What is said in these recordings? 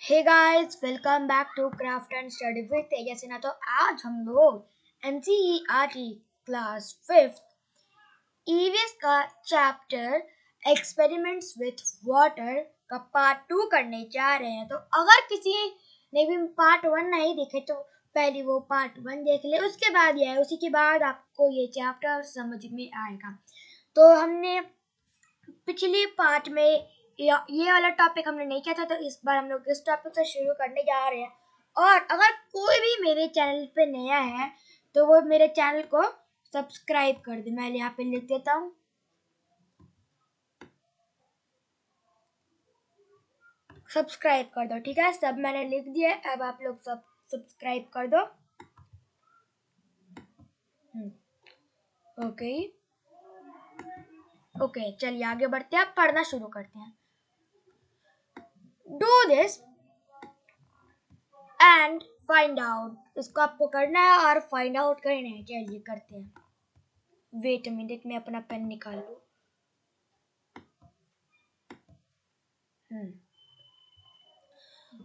Hey guys, welcome back to craft and study with Tejas Sinha. तो आज हम लोग एनसीईआरटी क्लास 5th ईवीएस का चैप्टर एक्सपेरिमेंट्स विथ वाटर का पार्ट 2 करने जा रहे हैं। तो अगर किसी ने भी पार्ट 1 नहीं देखे तो पहले वो पार्ट 1 देख ले, उसके बाद ये उसी के बाद आपको ये चैप्टर समझ में आएगा। तो हमने पिछली पार्ट में ये वाला टॉपिक हमने नहीं किया था, तो इस बार हम लोग इस टॉपिक से शुरू करने जा रहे हैं। और अगर कोई भी मेरे चैनल पे नया है तो वो मेरे चैनल को सब्सक्राइब कर दे। मैं यहाँ पे लिख देता हूँ, सब्सक्राइब कर दो। ठीक है, सब मैंने लिख दिया है, अब आप लोग सब सब्सक्राइब कर दो। ओके ओके, चलिए आगे बढ़ते हैं, अब पढ़ना शुरू करते हैं। Do this and find out, इसको आपको करना है और फाइंड आउट करना है। चलिए करते हैं। वेट अ मिनट, मैं अपना पेन निकाल लूं।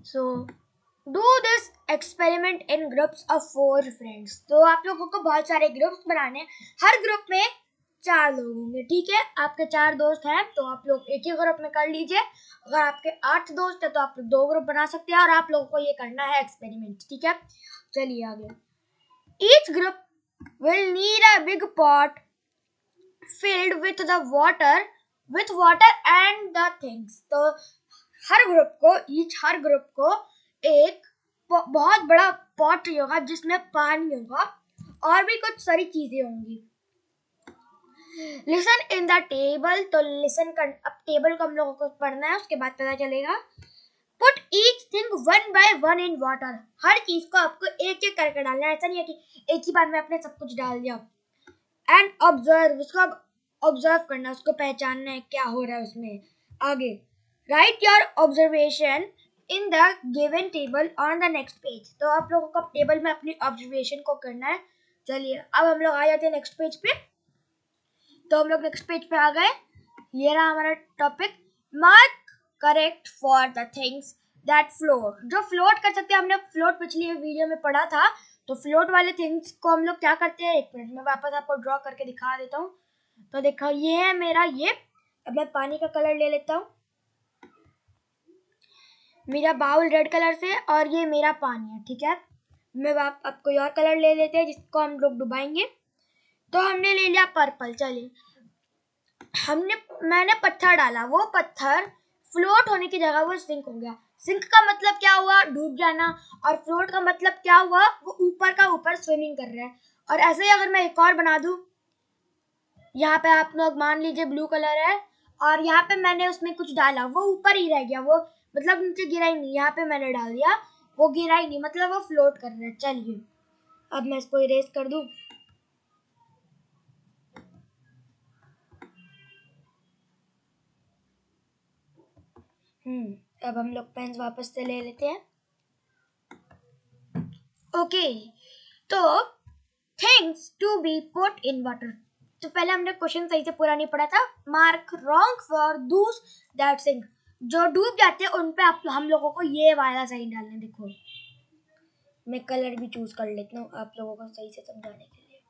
So do this experiment in groups of 4 friends. तो आप लोगों को बहुत सारे ग्रुप्स बनाने हैं, हर ग्रुप में 4 लोग होंगे। ठीक है, आपके 4 दोस्त हैं तो आप लोग एक ही ग्रुप में कर लीजिए। अगर आपके 8 दोस्त हैं तो आप लोग 2 ग्रुप बना सकते हैं और आप लोगों को ये करना है एक्सपेरिमेंट। ठीक है, चलिए आगे। Each group will need a big pot filled with the water and the things। तो हर ग्रुप को एक बहुत बड़ा पॉट होगा जिसमें पानी होगा और भी कुछ सारी चीजें होंगी। लिसन इन द टेबल, तो लिसन कर, अब टेबल को हम लोगों को पढ़ना है, उसके बाद पता चलेगा। Put each thing one by one in water, हर चीज को आपको एक एक करके डालना है। ऐसा नहीं है कि एक ही बार में आपने सब कुछ डाल दिया। एंड ऑब्जर्व, उसको अब ऑब्जर्व करना, उसको पहचानना है क्या हो रहा है उसमें। आगे right your observation in the given table on the next page, तो आप लोगों को टेबल में अपनी ऑब्जर्वेशन को करना है। चलिए अब हम लोग आ जाते हैं नेक्स्ट पेज पे। तो हम लोग नेक्स्ट पेज पे आ गए, ये रहा हमारा topic. Mark correct for the things that float, जो फ्लोट कर सकते हैं। हमने फ्लोट पिछली वीडियो में पढ़ा था। तो फ्लोट वाले थिंग्स को हम लोग क्या करते हैं, एक मिनट में वापस आपको ड्रॉ करके दिखा देता हूँ। तो देखो ये है मेरा ये, अब मैं पानी का कलर ले लेता हूँ। मेरा बाउल रेड कलर से और ये मेरा पानी है। ठीक है, मैं आप कोई और कलर ले लेते हैं जिसको हम लोग डुबाएंगे। तो हमने ले लिया पर्पल। चलिए मैंने पत्थर डाला, वो पत्थर फ्लोट होने की जगह वो सिंक हो गया। सिंक का मतलब क्या हुआ, डूब जाना। और फ्लोट का मतलब क्या हुआ, वो ऊपर का ऊपर स्विमिंग कर रहा है। और ऐसे ही अगर मैं एक और बना दूं, यहाँ पे आप लोग मान लीजिए ब्लू कलर है और यहाँ पे मैंने उसमें कुछ डाला, वो ऊपर ही रह गया, वो मतलब नीचे गिरा ही नहीं। यहाँ पे मैंने डाल दिया, वो गिरा ही नहीं, मतलब वो फ्लोट कर रहा है। चलिए अब मैं इसको इरेज कर दूं। अब हम लोग पेन वापस से ले लेते हैं। ओके, तो things to be put in water, तो पहले हमने क्वेश्चन सही से पूरा नहीं पढ़ा था। मार्क रॉन्ग फॉर दूस दैट सिंक, जो डूब जाते हैं उन पे हम लोगों को ये वाला सही डालना। देखो मैं कलर भी चूज कर लेता हूँ आप लोगों को सही से समझाने के लिए।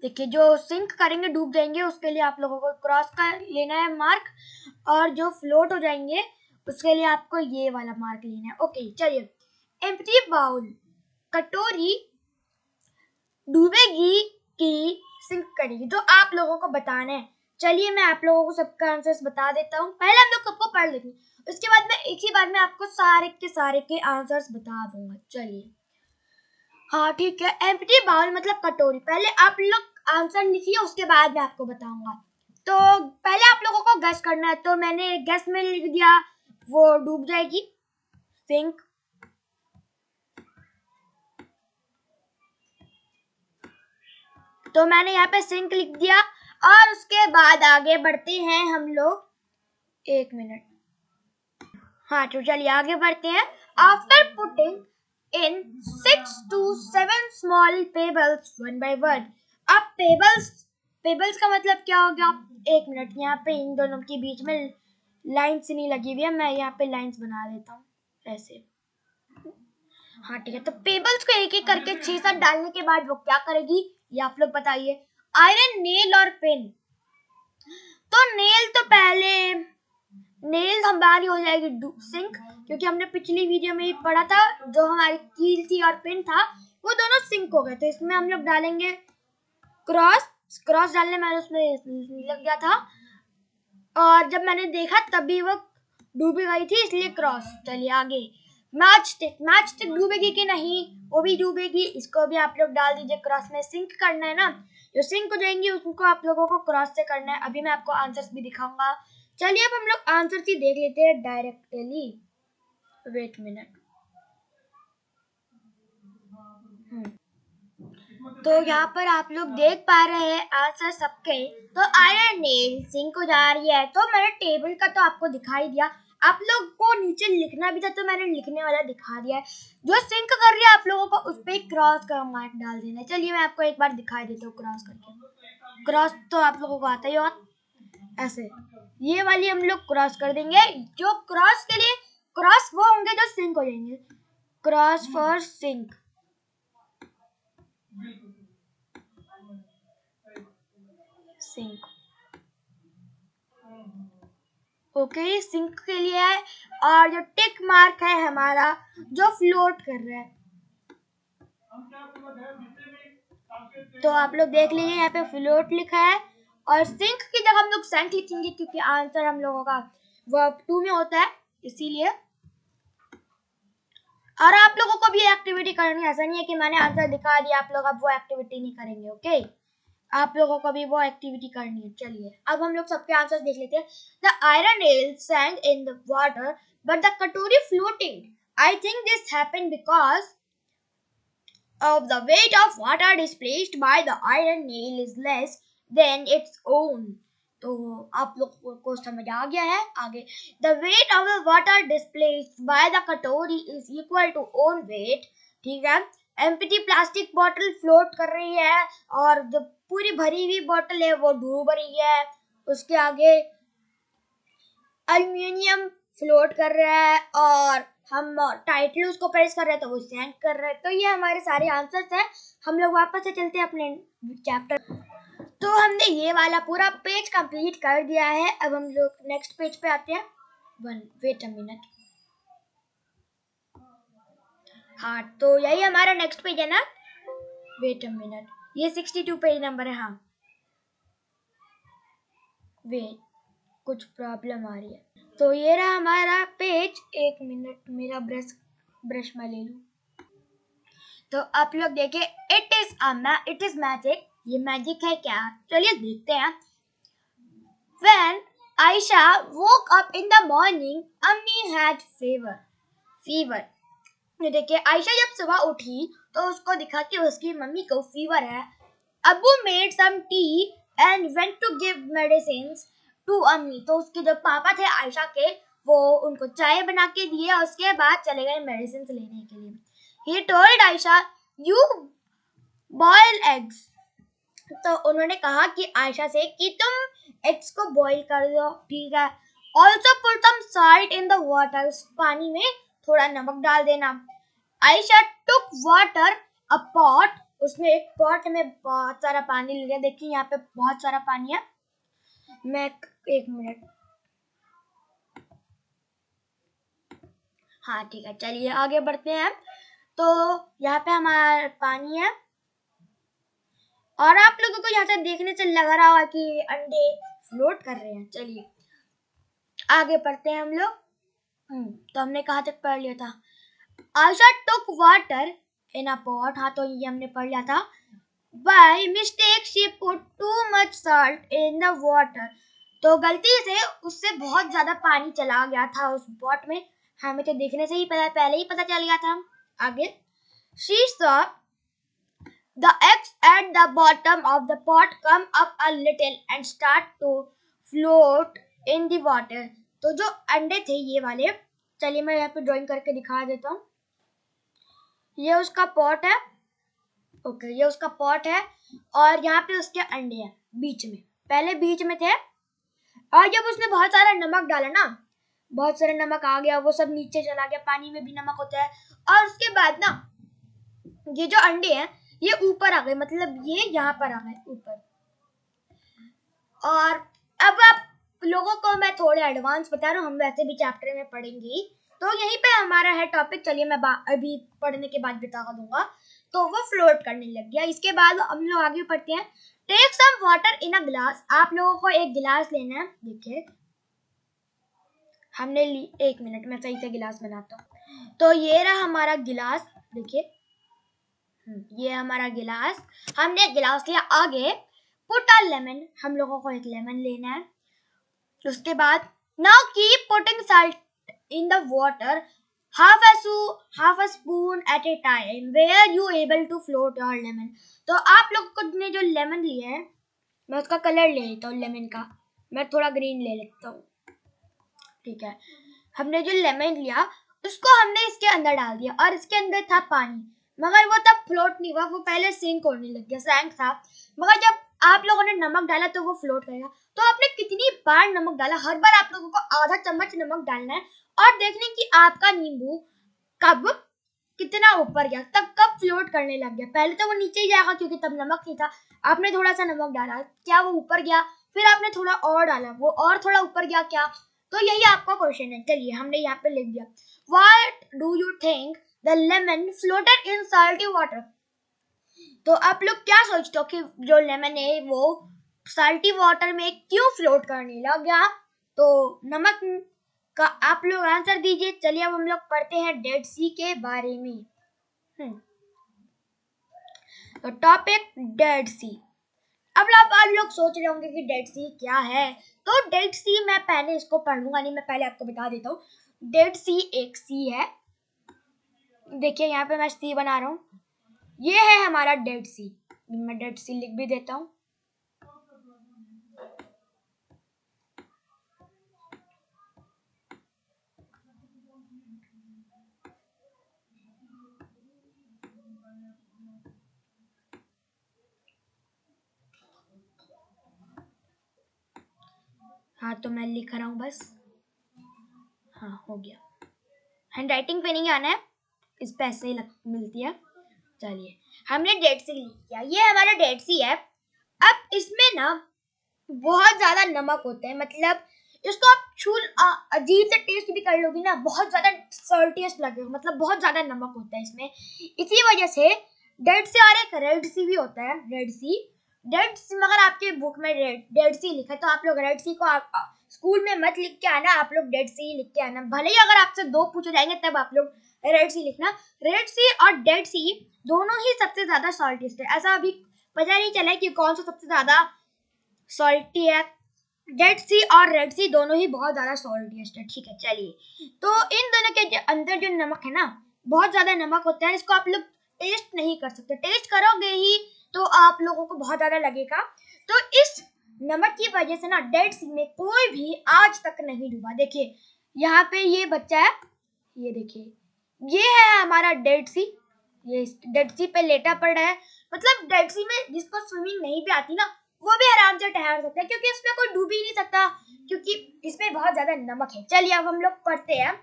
देखिए जो सिंक करेंगे डूब जाएंगे उसके लिए आप लोगों को क्रॉस का लेना है मार्क, और जो फ्लोट हो जाएंगे उसके लिए आपको ये वाला मार्क लेना है। ओके चलिए। एम्प्टी बाउल, कटोरी डूबेगी कि सिंक करेगी, तो आप लोगों को बताना है। चलिए मैं आप लोगों को सबका आंसर्स बता देता हूँ। पहले हम लोग सबको पढ़ लेंगे, उसके बाद मैं एक ही बार में आपको सारे के आंसर्स बता दूंगा। चलिए हाँ ठीक है। एम्प्टी बाउल मतलब कटोरी। पहले आप लोग आंसर लिखिए, उसके बाद मैं आपको बताऊंगा। तो पहले आप लोगों को गेस करना है, तो मैंने गेस में लिख दिया वो डूब जाएगी, सिंक। तो मैंने यहाँ पे सिंक लिख दिया और उसके बाद आगे बढ़ते हैं हम लोग। एक मिनट, हाँ तो चलिए आगे बढ़ते हैं। After putting in 6 to 7 small pebbles one by one. अब पेबल्स का मतलब क्या हो गया, एक मिनट, यहाँ पे इन दोनों के बीच में लाइन्स नहीं लगी हुई है, मैं यहाँ पे लाइन्स बना देता हूँ। ऐसे। हाँ ठीक है, तो पेबल्स को एक एक करके 6-7 डालने के बाद वो क्या करेगी ये आप लोग बताइए। आयरन नेल और पेन, तो नेल तो पहले नेल हमारी हो जाएगी सिंक, क्योंकि हमने पिछली वीडियो में ही पढ़ा था जो हमारी कील थी और पेन था वो दोनों सिंक हो गए, तो इसमें हम लोग डालेंगे क्रॉस। क्रॉस डालने में उसमें लग गया था और जब मैंने देखा तभी वो डूबी गई थी, इसलिए क्रॉस। चलिए आगे, मैच स्टिक। मैच स्टिक डूबेगी कि नहीं, वो भी डूबेगी, इसको भी आप लोग डाल दीजिए क्रॉस में। सिंक करना है ना, जो सिंक हो जाएंगी उसको आप लोगों को क्रॉस से करना है। अभी मैं आपको आंसर्स भी दिखाऊंगा। चलिए अब हम लोग आंसर ही देख लेते हैं डायरेक्टली। Wait minute. तो यहाँ पर आप लोग देख पा रहे हैं आंसर सबके। तो आयरन नेल सिंक हो जा रही है, तो मैंने टेबल का तो आपको दिखाई दिया, आप लोग को नीचे लिखना भी था तो मैंने लिखने वाला दिखा दिया है। जो सिंक कर रही है आप लोगों को उस पर क्रॉस का मार्क डाल देना है। चलिए मैं आपको एक बार दिखाई देता हूँ क्रॉस करके। क्रॉस तो आप लोगों को आता ही होगा, ऐसे ये वाली हम लोग क्रॉस कर देंगे। जो क्रॉस के लिए क्रॉस वो होंगे जो सिंक हो जाएंगे। Cross for sink, sink. Okay, sink के लिए है। और जो टिक मार्क है हमारा जो फ्लोट कर रहा है, तो आप लोग देख लीजिए यहाँ पे फ्लोट लिखा है। और सिंक की जगह हम लोग सैंक लिखेंगे क्योंकि आंसर हम लोगों का वर्ब 2 में होता है इसीलिए। और आप लोगों को भी एक्टिविटी करनी है, ऐसा नहीं है कि मैंने आंसर दिखा दिया आप लोग अब वो एक्टिविटी नहीं करेंगे। ओके, आप लोगों को भी वो एक्टिविटी करनी है। चलिए अब हम लोग सबके आंसर देख लेते हैं। The iron nail sank in the water but the katori floating. I think this happened because of the weight of water displaced by the iron nail is less than its own. तो आप लोग को समझ आ गया है। आगे, the weight of the water displaced by the katori is equal to own weight। ठीक है, एम्प्टी प्लास्टिक बॉटल फ्लोट कर रही है और जो पूरी भरी हुई बॉटल है वो डूब रही है। उसके आगे एल्युमिनियम फ्लोट कर रहा है और हम टाइटली उसको प्रेस कर रहे हैं तो वो सैंक कर रहा है। तो ये हमारे सारे आंसर्स हैं। हम लोग वापस से चलते हैं अपने चैप्टर। तो हमने ये वाला पूरा पेज कंप्लीट कर दिया है। अब हम लोग नेक्स्ट पेज पे आते हैं। Wait a minute. हाँ, तो यही हमारा नेक्स्ट पेज है ना। वेट अ मिनट, ये 62 पेज नंबर है। हाँ वेट, कुछ प्रॉब्लम आ रही है। तो ये रहा हमारा पेज। एक मिनट, मेरा ब्रश मैं ले लूं। तो आप लोग देखें, इट इज मैजिक। ये मैजिक है क्या, चलिए देखते हैं। When Aisha woke up in the morning, Ammi had fever। ये देखिए, आयशा जब सुबह उठी तो उसको दिखा कि उसकी मम्मी को फीवर है। अबू made some tea and went to give medicines to अम्मी। तो उसके जो पापा थे आयशा के, वो उनको चाय बना के दिए और उसके बाद चले गए मेडिसिन लेने के लिए। He told Ayesha, you boil eggs। तो उन्होंने कहा कि आयशा से कि तुम एग्स को बॉईल कर दो। ठीक है, also put some salt in the water. उस पानी में थोड़ा नमक डाल देना। Ayesha took water a pot. उसने एक पॉट में बहुत सारा पानी लिया। देखिए यहाँ पे बहुत सारा पानी है। मैं एक मिनट, हाँ ठीक है, चलिए आगे बढ़ते हैं। तो यहाँ पे हमारा पानी है और आप लोगों को यहाँ से देखने से लग रहा होगा कि अंडे फ्लोट कर रहे हैं। चलिए आगे बढ़ते हैं हम लोग। तो हमने कहाँ तक पढ़ लिया था। Ayesha took water in a pot. हाँ, तो ये हमने पढ़ लिया था। By mistake she put too much salt in the water. तो गलती से उससे बहुत ज्यादा पानी चला गया था उस पॉट में। हमें तो देखने से ही पहले ही पता चल गया था। आगे, she saw the eggs at the bottom of the pot come up a little and start to float in the water। तो जो अंडे थे ये वाले, चलिए मैं यहाँ पे ड्राइंग करके दिखा देता हूँ। ये उसका पॉट है। ओके, ये उसका पॉट है और यहाँ पे उसके अंडे हैं बीच में। पहले बीच में थे और जब उसने बहुत सारा नमक डाला ना, बहुत सारा नमक आ गया, वो सब नीचे चला गया, पानी में भी नमक होता है। और उसके बाद ना ये जो अंडे हैं ये ऊपर आ गए, मतलब ये यहाँ पर आ गए ऊपर। और अब आप लोगों को मैं थोड़े एडवांस बता रहा हूँ, हम वैसे भी चैप्टर में पढ़ेंगे, तो यहीं पे हमारा है टॉपिक। चलिए मैं अभी पढ़ने के बाद बता दूंगा। तो वो फ्लोट करने लग गया। इसके बाद हम लोग आगे पढ़ते हैं। Take some water in a glass. आप लोगों को एक गिलास लेना है। देखिए हमने ली, 1 मिनट में सही से गिलास बनाता हूँ। तो ये रहा हमारा गिलास, देखिए ये हमारा गिलास। हमने एक गिलास लिया। आगे पुट अ लेमन, हम लोगों को एक लेमन लेना है। उसके बाद now keep putting salt in the water half a spoon at a time where you able to float your lemon। तो आप लोग को ने जो लेमन लिया है, मैं उसका कलर ले लेता हूँ लेमन का, मैं थोड़ा ग्रीन ले लेता हूँ, ठीक है। हमने जो लेमन लिया उसको हमने इसके अंदर डाल दिया और इसके अंदर था पानी, मगर वो तब फ्लोट नहीं हुआ, वो पहले सिंक होने लग गया, सैंक था। मगर जब आप लोगों ने नमक डाला तो वो फ्लोट करेगा। तो आपने कितनी बार नमक डाला, हर बार आप लोगों को आधा चम्मच नमक डालना है और देखने कि आपका नींबू कब कितना ऊपर गया, तब कब फ्लोट करने लग गया। पहले तो वो नीचे ही जाएगा क्योंकि तब नमक नहीं था। आपने थोड़ा सा नमक डाला, क्या वो ऊपर गया? फिर आपने थोड़ा और डाला, वो और थोड़ा ऊपर गया क्या? तो यही आपका क्वेश्चन है। चलिए हमने यहाँ पे लिख दिया, what do you think the lemon floated in salty water. तो आप लोग क्या सोचते हो कि जो लेमन है वो साल्टी वाटर में क्यों फ्लोट करने लग गया? तो नमक का आप लोग आंसर दीजिए। चलिए अब हम लोग पढ़ते हैं डेड सी के बारे में। तो टॉपिक डेड सी। अब आप लोग सोच रहे होंगे कि डेड सी क्या है। तो डेड सी मैं पहले इसको पढ़ूंगा नहीं, मैं पहले आपको बता देता हूँ। डेड सी एक सी है, देखिए यहाँ पे मैं सी बना रहा हूँ, ये है हमारा डेड सी। मैं डेड सी लिख भी देता हूँ। हाँ तो मैं लिख रहा हूँ बस, हाँ हो गया। हैंड राइटिंग पे नहीं आना है, इस पे ऐसे ही मिलती है। चलिए हमने डेड सी लिख किया, ये हमारा डेड सी है। अब इसमें ना बहुत ज्यादा नमक होता है, मतलब इसको आप अजीब से टेस्ट भी कर लोगी ना, बहुत ज्यादा सॉल्टीएस्ट लगेगा, मतलब बहुत ज्यादा नमक होता है इसमें। इसी वजह से डेड सी और एक रेड सी भी होता है, रेड सी। डेड सी मगर आपके बुक में डेड सी लिखा है, तो आप लोग रेड सी को स्कूल में मत लिख के आना, आप लोग डेड सी लिख के आना। भले ही अगर आपसे 2 पूछे जाएंगे तब आप लोग रेड सी लिखना। रेड सी और डेड सी दोनों ही सबसे ज्यादा सॉल्टीएस्ट है। ऐसा अभी पता नहीं चला कि कौन सा सबसे ज्यादा सॉल्टी है। डेड सी और रेड सी दोनों ही बहुत ज्यादा सॉल्टीएस्ट है, ठीक है। चलिए तो इन दोनों के अंदर जो नमक है ना, बहुत ज्यादा नमक होता है, इसको आप लोग टेस्ट नहीं कर सकते। टेस्ट करोगे ही तो आप लोगों को बहुत ज्यादा लगेगा। तो इस नमक की वजह से ना डेड सी में कोई भी आज तक नहीं डूबा। देखिए यहाँ पे ये बच्चा है, ये देखिए ये है हमारा डेड सी, ये डेड सी पे लेटा पड़ा है। मतलब डेड सी में जिसको स्विमिंग नहीं भी आती ना, वो भी आराम से ठहर सकता है, क्योंकि इसमें कोई डूब ही नहीं सकता, क्योंकि इसमें बहुत ज्यादा नमक है। चलिए अब हम लोग पढ़ते हैं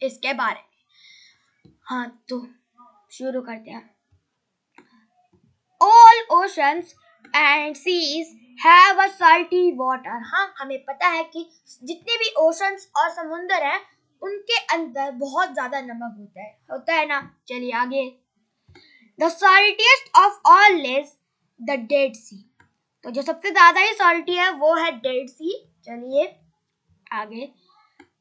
इसके बारे में। हाँ तो शुरू करते हैं। All oceans and seas have a salty water। हाँ हमें पता है कि जितने भी ओशंस और समुंदर हैं उनके अंदर बहुत ज्यादा नमक होता है ना। चलिए आगे। The saltiest of all is the Dead Sea। तो जो सबसे ज्यादा ही सॉल्टी है वो है डेड सी। चलिए आगे।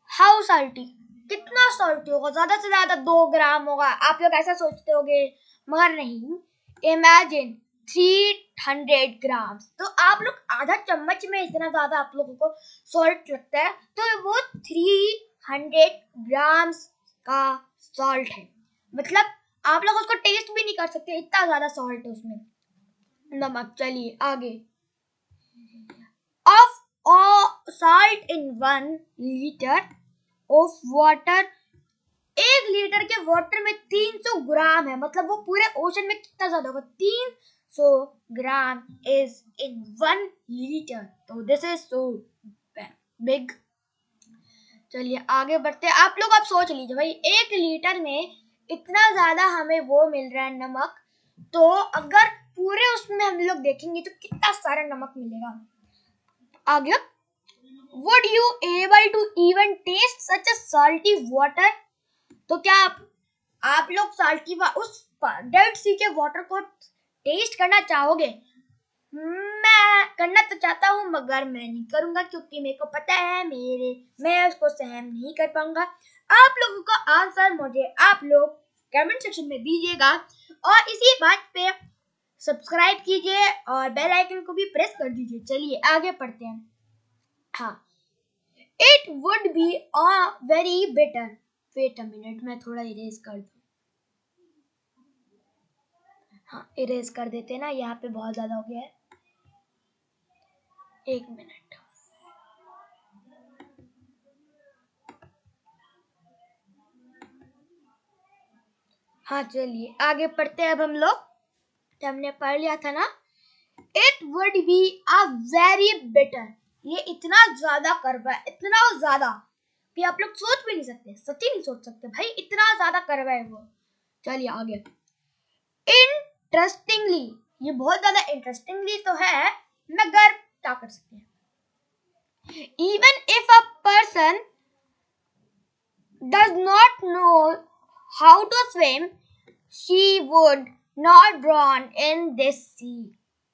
हाउ सॉल्टी, कितना सॉल्टी होगा? ज्यादा से ज्यादा 2 ग्राम होगा, आप लोग ऐसा सोचते होगे, मगर नहीं। इमेजिन 300 ग्राम। तो आप लोग आधा चम्मच में इतना ज्यादा आप लोगों को सॉल्ट लगता है, तो वो 300 ग्राम्स का सॉल्ट है। मतलब आप लोग उसको टेस्ट भी नहीं कर सकते, इतना ज्यादा सॉल्ट है उसमें, नमक। चलिए आगे। of salt in 1 liter of water। 1 litre के वाटर में 300 ग्राम है, मतलब वो पूरे ओशन में कितना ज्यादा होगा? 300 ग्राम इज इन 1 लीटर। तो दिस इज सो बिग। चलिए आगे बढ़ते हैं। आप लोग आप सोच लीजिए भाई, 1 लीटर में इतना ज्यादा हमें वो मिल रहा है नमक, तो अगर पूरे उसमें हम लोग देखेंगे तो कितना सारा नमक मिलेगा। आगे, would you able to even taste such a salty water? तो क्या आप लोग साल्टी उस डेड सी के वाटर को टेस्ट करना चाहोगे? मैं करना तो चाहता हूँ मगर मैं नहीं करूंगा, क्योंकि मेरे को पता है मैं उसको सहन नहीं कर पाऊंगा। आप लोगों का आंसर मुझे आप लोग कमेंट सेक्शन में दीजिएगा, और इसी बात पे सब्सक्राइब कीजिए और बेल आइकन को भी प्रेस कर दीजिए। चलिए आगे पढ़ते हैं। हाँ, it would be very better. Wait a minute, मैं थोड़ा इरेज कर दूं। हाँ, इरेज कर देते हैं ना, यहाँ पे बहुत ज्यादा हो गया है। 1 मिनट। हाँ चलिए आगे पढ़ते हैं अब हम लोग। हमने पढ़ लिया था ना, it would be a very better. ये इतना ज्यादा करवा है, इतना ज्यादा कि आप लोग सोच भी नहीं सकते, सच्ची नहीं सोच सकते भाई, इतना ज्यादा करवा है वो। चलिए आगे, इंटरेस्टिंगली, ये बहुत ज्यादा इंटरेस्टिंगली तो है, मगर क्या कर सकते हैं। Even if a person does not know how to swim, she would not drown in this sea.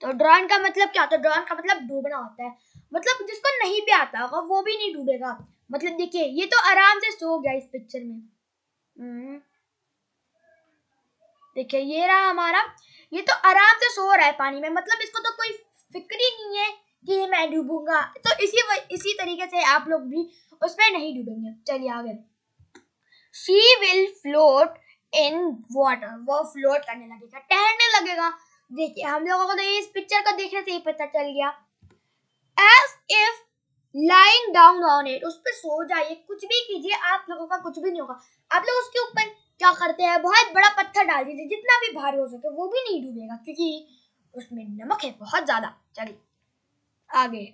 तो ड्रॉन का मतलब क्या होता है? ड्रॉन का मतलब डूबना होता है, मतलब जिसको नहीं भी आता होगा वो भी नहीं डूबेगा। मतलब देखिए, ये तो आराम से सो गया इस पिक्चर में। देखिए ये रहा हमारा, ये तो आराम से सो रहा है पानी में, मतलब इसको तो कोई फिक्र ही नहीं है कि मैं डूबूंगा। तो इसी तरीके से आप लोग भी उसमें नहीं डूबेंगे। चलिए आगे, she will float in water, वो फ्लोट करने लगेगा, तैरने लगेगा। देखिए हम लोगों को तो इस पिक्चर को देखने से ही पता चल गया। As if lying down on it, उस पर सो जाइए, कुछ भी कीजिए, आप लोगों का कुछ भी नहीं होगा। आप लोग उसके ऊपर क्या करते हैं, बहुत बड़ा पत्थर डाल दीजिए, जितना भी भारी हो सके, वो भी नहीं डूबेगा, क्योंकि उसमें नमक है बहुत ज्यादा। चलिए आगे,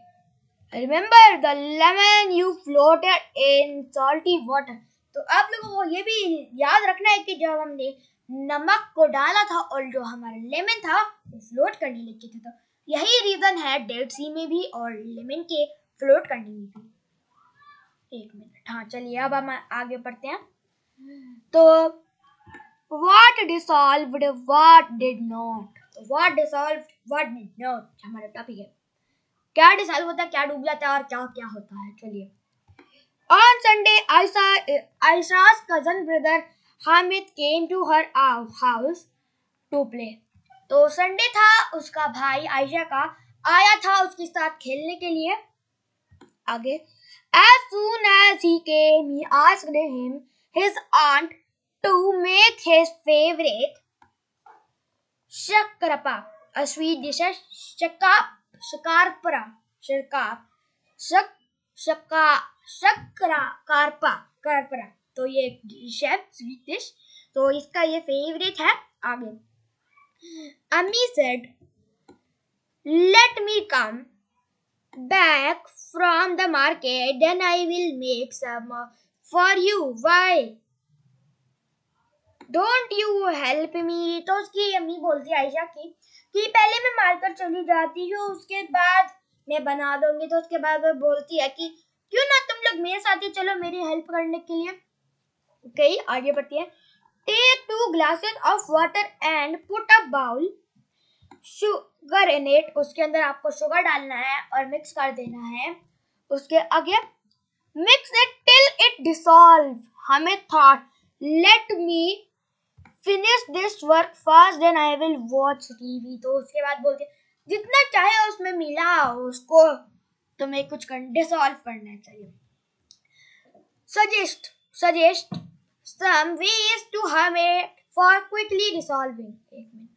remember the lemon you floated in salty water. तो आप लोगों को ये भी याद रखना है कि जब हमने नमक को डाला था और जो हमारा लेमन था वो फ्लोट करने लगे थे, तो यही रीजन है डेड सी में भी और लेमन के फ्लोट करने में भी। 1 मिनट। हाँ चलिए अब हम आगे बढ़ते हैं। तो what dissolved, what did not, तो what dissolved, what did not हमारा टॉपिक है। क्या डिसॉल्व होता है, क्या डूब जाता है और क्या क्या होता है। चलिए, on Sunday Aisha's cousin brother Hamid came to her house to play। तो संडे था, उसका भाई आयशा का आया था उसके साथ खेलने के लिए। आगे, as soon as he came he asked him his aunt to make his favorite shakarpa, a sweet dish, shakarpa, कारपरा। तो ये डिश है, स्वीट डिश, तो इसका ये फेवरेट है। आगे, अम्मी said let me come back from the market then I will make some for you, why don't you help me. तो उसकी अम्मी बोलती है आयशा की कि पहले मैं मार्केट चली जाती हूँ, उसके बाद मैं बना दूंगी। तो उसके बाद वो बोलती है कि क्यों ना तुम लोग मेरे साथ ही चलो मेरी हेल्प करने के लिए। ओके आगे बढ़ती है। Take 2 glasses of water and put a bowl sugar in it, उसके अंदर आपको शुगर डालना है और मिक्स कर देना है। उसके आगे, mix it till it dissolve. हमें thought let me finish this work fast then I will watch TV. तो उसके बाद बोलते जितना चाहे उसमें मिला उसको तुम्हें कुछ डिसॉल्व करना है। चलिए, suggest some ways to have it for quickly dissolving। 1 minute.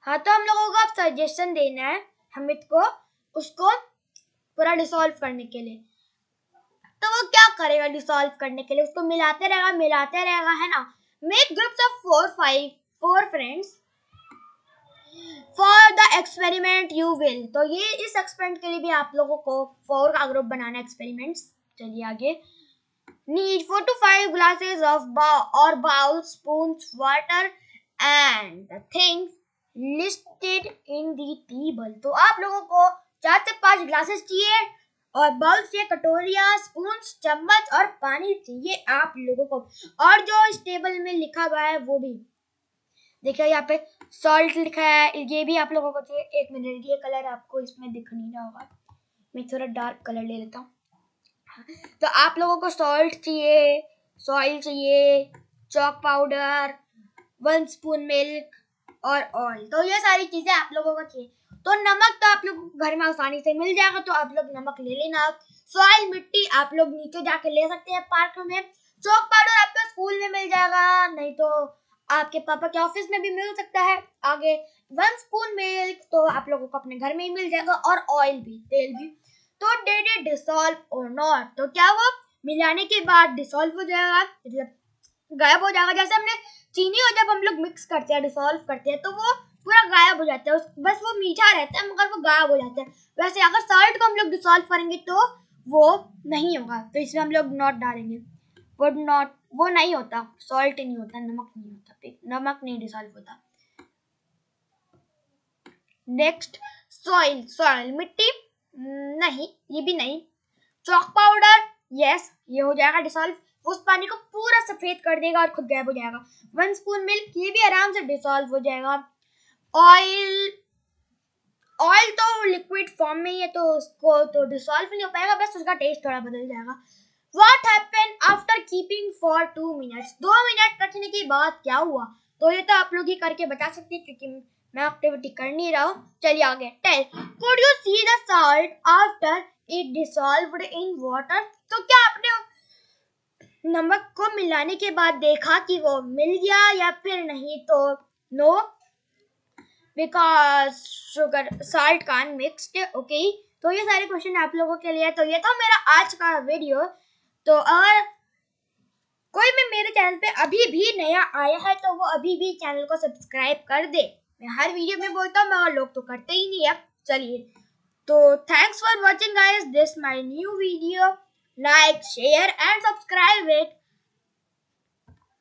हाँ, तो हम लोगों को अब सजेशन देना है हमिद को उसको पूरा डिसॉल्व करने के लिए। तो वो क्या करेगा डिसॉल्व करने के लिए? उसको मिलाते रहेगा है ना। Make groups of 4 friends for the experiment you will. तो ये इस एक्सपेरिमेंट के लिए भी आप लोगों को 4 का ग्रुप बनाना है, एक्सपेरिमेंट्स। चलिए आगे, Need 4 to 5 glasses of bowls, spoons, water and the things listed in the table. तो आप लोगों को 4 से 5 ग्लासेस चाहिए और बाउल चाहिए, कटोरियाँ, स्पून्स, चम्मच और पानी चाहिए आप लोगों को। और जो इस टेबल में लिखा हुआ है वो भी देखिए, यहाँ पे सॉल्ट लिखा है, ये भी आप लोगों को चाहिए। एक मिनट, ये कलर आपको इसमें दिख नहीं रहा होगा, मैं थोड़ा डार्क कलर ले लेता हूँ। तो आप लोगों को सॉल्ट चाहिए, सॉइल चाहिए, चॉक पाउडर, 1 स्पून मिल्क और ऑयल। तो ये सारी चीजें आप लोगों को चाहिए। तो नमक तो आप लोग घर में आसानी से मिल जाएगा, तो आप लोग नमक ले लेना। सॉइल, मिट्टी आप लोग नीचे जाके ले सकते हैं पार्क में। चॉक पाउडर आपको स्कूल में मिल जाएगा, नहीं तो आपके पापा के ऑफिस में भी मिल सकता है। आगे 1 स्पून मिल्क तो आप लोगों को अपने घर में ही मिल जाएगा, और ऑयल भी, तेल भी। तो डिड इट डिसॉल्व और नॉट, तो क्या वो मिलाने के बाद डिसॉल्व हो जाएगा, मतलब गायब हो जाएगा। जैसे हमने चीनी को जब हम लोग मिक्स करते हैं, डिसॉल्व करते हैं, तो वो पूरा गायब हो जाता है, बस वो मीठा रहता है मगर वो गायब हो जाता है। वैसे अगर सॉल्ट को हम लोग डिसॉल्व करेंगे तो वो नहीं होगा, तो इसमें हम लोग नॉट डालेंगे। वो नहीं होता, सॉल्ट नहीं होता, नमक नहीं होता, नमक नहीं डिसॉल्व होता। नेक्स्ट, सॉइल मिट्टी, नहीं, ये भी नहीं। चॉक पाउडर, यस, ये हो जाएगा डिसॉल्व, उस पानी को पूरा सफेद कर देगा और खुद गायब हो जाएगा। 1 स्पून मिल्क, ये भी आराम से डिसॉल्व हो जाएगा। ऑयल तो लिक्विड फॉर्म में ही है, तो उसको तो डिसॉल्व नहीं हो पाएगा, बस उसका टेस्ट थोड़ा बदल जाएगा। What happened after keeping for 2 minutes? 2 minute रखने के बाद क्या हुआ? तो ये तो आप लोग ही करके बता सकते हैं, क्योंकि मैं एक्टिविटी कर नहीं रहा हूँ। चलिए आगे। Tell, could you see the salt after it dissolved in water? तो क्या आपने नमक को मिलाने के बाद देखा कि वो मिल गया या फिर नहीं? तो no, because sugar salt can mixed. Okay, तो ये सारे क्वेश्चन आप लोगों के लिए। तो ये था मेरा आज का वीडियो। तो अगर कोई भी मेरे चैनल पे अभी भी नया आया है तो वो अभी भी चैनल को सब्सक्राइब कर दे। मैं हर वीडियो में बोलता हूँ मगर लोग तो करते ही नहीं है। चलिए, तो thanks for watching guys this my new video. Like, share and subscribe it.